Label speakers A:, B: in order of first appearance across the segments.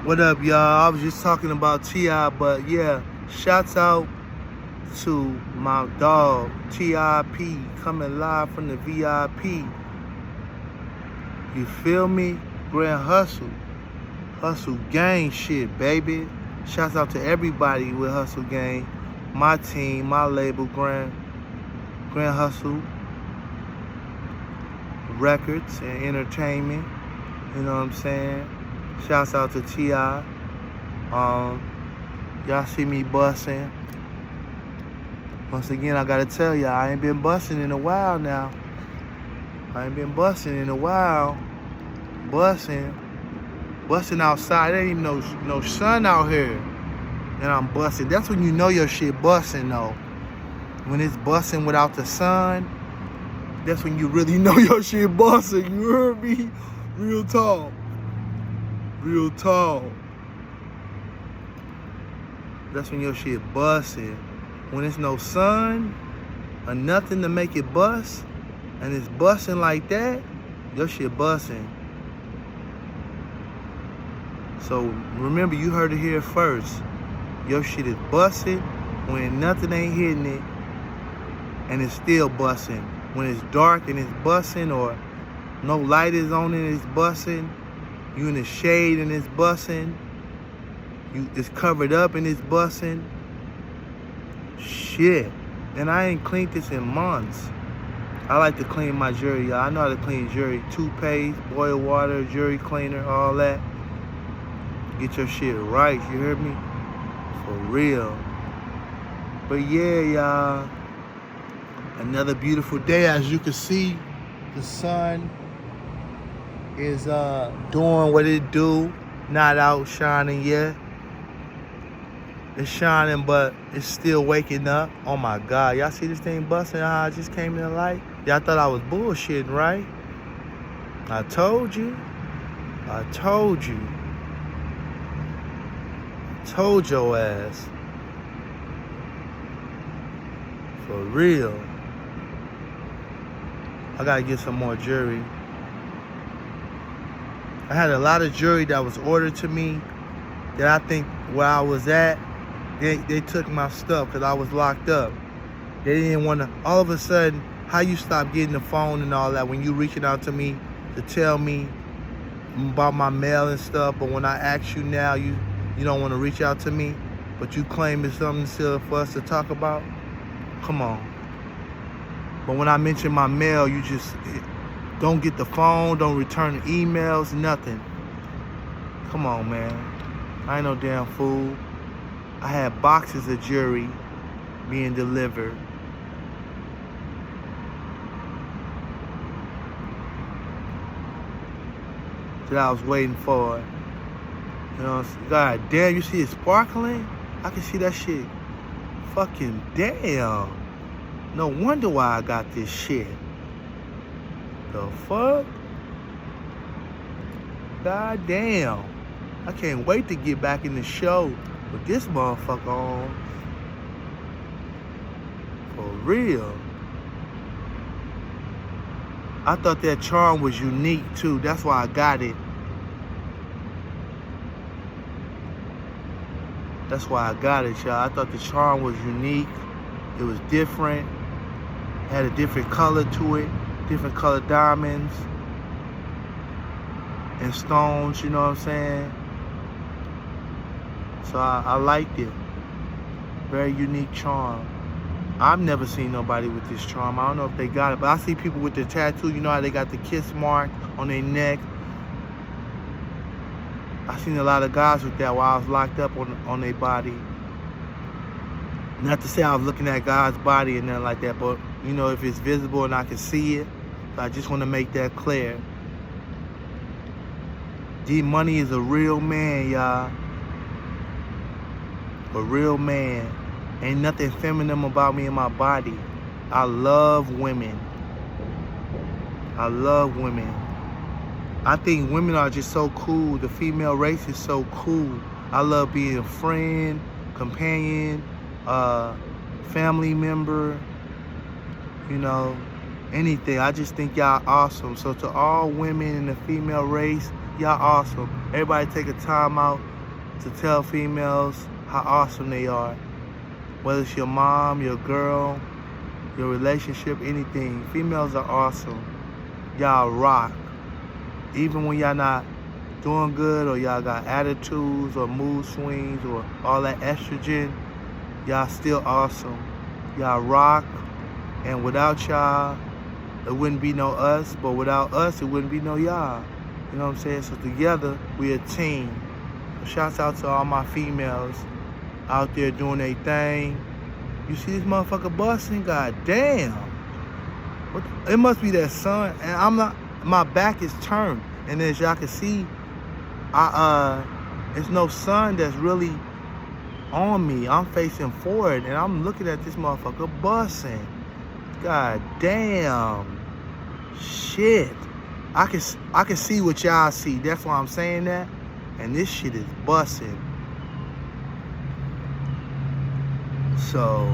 A: What up, y'all? I was just talking about T.I., but yeah, shouts out to my dog, T.I.P., coming live from the VIP. You feel me? Grand Hustle. Hustle Gang shit, baby. Shouts out to everybody with Hustle Gang. My team, my label, Grand Hustle Records and Entertainment. You know what I'm saying? Shouts out to T.I. Y'all see me busting. Once again, I gotta tell y'all, I ain't been busting in a while now. I ain't been busting in a while. Busting outside. There ain't even no sun out here. And I'm busting. That's when you know your shit busting though. When it's busting without the sun, that's when you really know your shit busting. You heard me? Real talk. Real talk. That's when your shit busting. When there's no sun or nothing to make it bust, and it's busting like that, your shit busting. So remember, you heard it here first. Your shit is busting when nothing ain't hitting it, and it's still busting. When it's dark and it's busting, or no light is on it, it's busting. You in the shade and it's busting. It's covered up and it's busting. Shit. And I ain't cleaned this in months. I like to clean my jewelry, y'all. I know how to clean jewelry. Toothpaste, boil water, jewelry cleaner, all that. Get your shit right, you heard me? For real. But yeah, y'all. Another beautiful day. As you can see, the sun is doing what it do. Not out shining yet. It's shining, but it's still waking up. Oh my God, y'all see this thing busting? How I just came in the light? Y'all thought I was bullshitting, right? I told you. I told you. Told your ass. For real. I gotta get some more jewelry. I had a lot of jewelry that was ordered to me that I think where I was at, they took my stuff because I was locked up. They didn't want to, all of a sudden, how you stop getting the phone and all that when you reaching out to me to tell me about my mail and stuff, but when I ask you now, you don't want to reach out to me, but you claim it's something still for us to talk about? Come on. But when I mention my mail, you just don't get the phone, don't return the emails, nothing. Come on, man. I ain't no damn fool. I had boxes of jewelry being delivered. That I was waiting for. You know, God damn, you see it sparkling? I can see that shit. Fucking damn. No wonder why I got this shit. The fuck? God damn. I can't wait to get back in the show with this motherfucker on. For real. I thought that charm was unique too. That's why I got it. That's why I got it, y'all. I thought the charm was unique. It was different. It had a different color to it. Different colored diamonds and stones, you know what I'm saying? So I liked it. Very unique charm. I've never seen nobody with this charm. I don't know if they got it, but I see people with the tattoo. You know how they got the kiss mark on their neck? I seen a lot of guys with that while I was locked up on their body. Not to say I was looking at God's body and nothing like that, but you know, if it's visible and I can see it, so I just want to make that clear. D-Money is a real man, y'all. A real man. Ain't nothing feminine about me and my body. I love women. I love women. I think women are just so cool. The female race is so cool. I love being a friend, companion, family member, you know, anything. I just think y'all awesome. So to all women in the female race, y'all awesome. Everybody take a time out to tell females how awesome they are. Whether it's your mom, your girl, your relationship, anything. Females are awesome. Y'all rock. Even when y'all not doing good or y'all got attitudes or mood swings or all that estrogen, y'all still awesome. Y'all rock. And without y'all, it wouldn't be no us. But without us, it wouldn't be no y'all. You know what I'm saying? So together, we a team. So shouts out to all my females out there doing their thing. You see this motherfucker busting? God damn. It must be that sun. And I'm not, my back is turned. And as y'all can see, it's no sun that's really on me. I'm facing forward and I'm looking at this motherfucker busting. God damn. Shit. I can see what y'all see. That's why I'm saying that. And this shit is busting. So,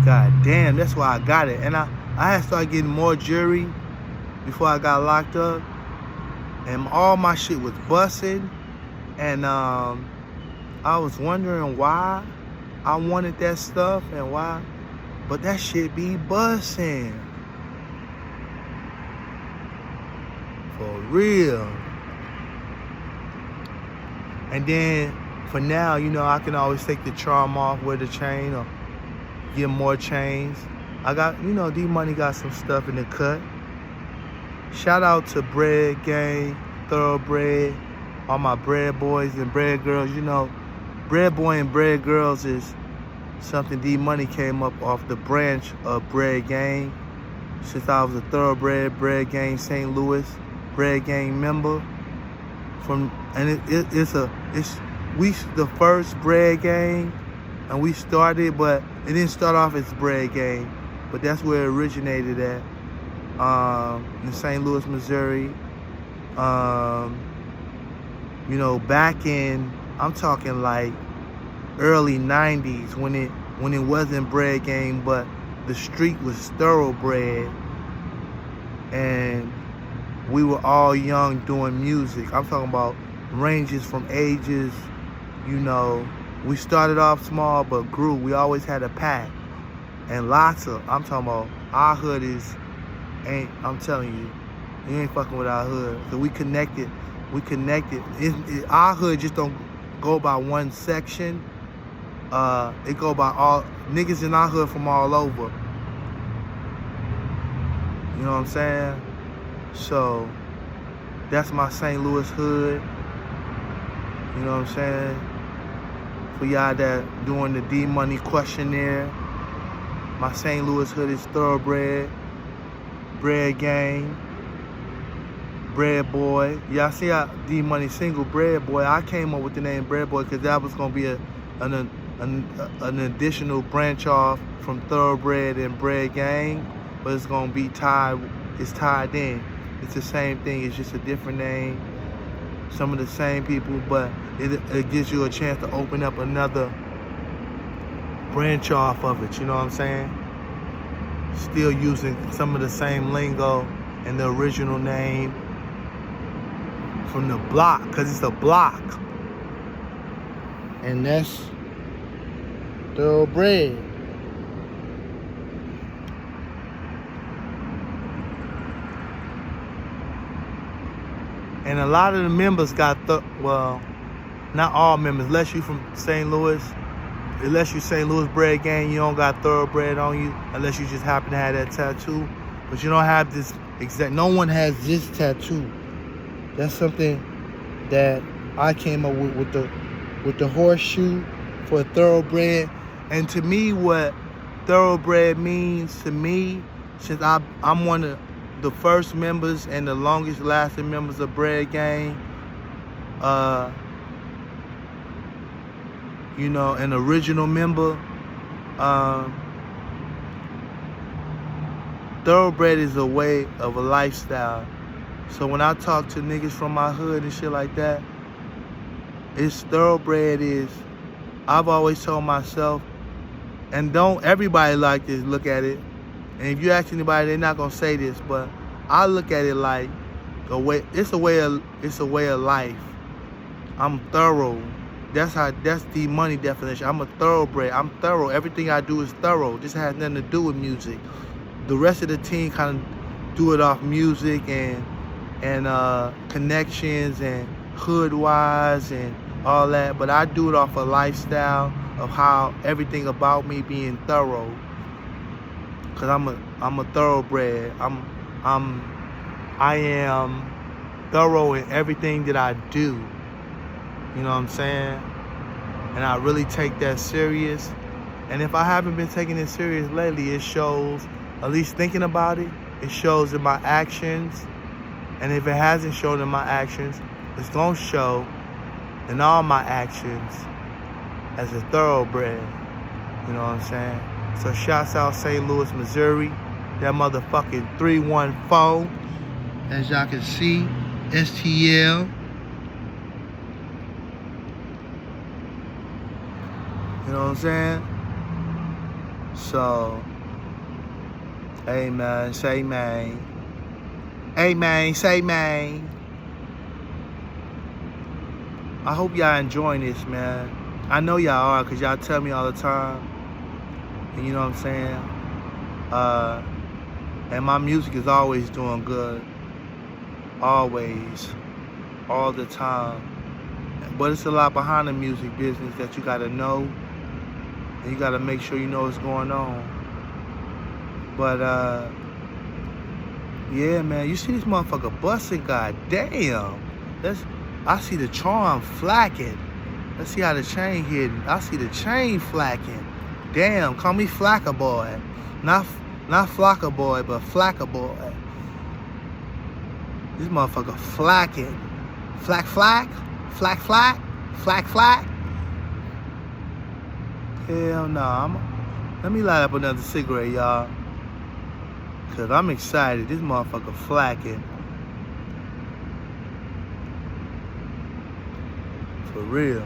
A: god damn, that's why I got it. And I had started getting more jewelry before I got locked up. And all my shit was busted. And I was wondering why I wanted that stuff and why. But that shit be busting. For real. And then for now, you know, I can always take the charm off, wear the chain, or get more chains. I got, you know, D-Money got some stuff in the cut. Shout out to Bread Gang, Thoroughbred, all my bread boys and bread girls. You know, bread boy and bread girls is something D-Money came up off the branch of Bread Gang. Since I was a Thoroughbred Bread Gang St. Louis Bread Gang member. We the first Bread Gang, and we started, but it didn't start off as Bread Gang, but that's where it originated at, in St. Louis, Missouri. You know, back in, I'm talking like early 90s when it wasn't Bread Gang, but the street was Thoroughbred, and we were all young doing music. I'm talking about ranges from ages, you know, we started off small but grew. We always had a pack. And lots of, I'm talking about, our hood I'm telling you, you ain't fucking with our hood. So we connected. Our hood just don't go by one section. It go by all, niggas in our hood from all over. You know what I'm saying? So, that's my St. Louis hood. You know what I'm saying? For y'all that doing the D-Money questionnaire, my St. Louis hood is Thoroughbred, Bread Gang, Bread Boy. Y'all see how D-Money single Bread Boy. I came up with the name Bread Boy because that was gonna be an additional branch off from Thoroughbred and Bread Gang, but it's gonna be tied in. It's the same thing, it's just a different name. Some of the same people, but it gives you a chance to open up another branch off of it, you know what I'm saying? Still using some of the same lingo and the original name from the block, because it's a block. And that's Thoroughbred. And a lot of the members got, well, not all members, unless you from St. Louis, unless you St. Louis Bread Gang, you don't got Thoroughbred on you, unless you just happen to have that tattoo. But you don't have this exact, no one has this tattoo. That's something that I came up with the horseshoe for Thoroughbred. And to me, what Thoroughbred means to me, since I'm one of the first members and the longest lasting members of Bread Gang, you know, an original member, Thoroughbred is a way of a lifestyle. So when I talk to niggas from my hood and shit like that, it's Thoroughbred is, I've always told myself, and don't everybody like this look at it, and if you ask anybody, they're not gonna say this, but I look at it like a way. It's a way of life. I'm thorough. That's the money definition. I'm a thoroughbred. I'm thorough. Everything I do is thorough. This has nothing to do with music. The rest of the team kind of do it off music and connections and hood wise and all that. But I do it off a lifestyle of how everything about me being thorough. Cause I'm a thoroughbred. I am thorough in everything that I do. You know what I'm saying? And I really take that serious. And if I haven't been taking it serious lately, it shows, at least thinking about it, it shows in my actions. And if it hasn't shown in my actions, it's gonna show in all my actions as a thoroughbred. You know what I'm saying? So shouts out St. Louis, Missouri. That motherfucking 314. As y'all can see, STL. You know what I'm saying? So, amen, say man. Amen, say man. I hope y'all enjoying this, man. I know y'all are, because y'all tell me all the time. And you know what I'm saying? And my music is always doing good. Always. All the time. But it's a lot behind the music business that you gotta know. And you gotta make sure you know what's going on. But yeah, man, you see this motherfucker busting, goddamn. I see the charm flacking. Let's see how the chain hitting. I see the chain flacking. Damn, call me Flacker Boy. Not Flocker Boy, but Flacker Boy. This motherfucker flacking. Flack, flack. Flack, flack. Flack, flack. Hell no. Let me light up another cigarette, y'all. Cause I'm excited. This motherfucker flacking. For real.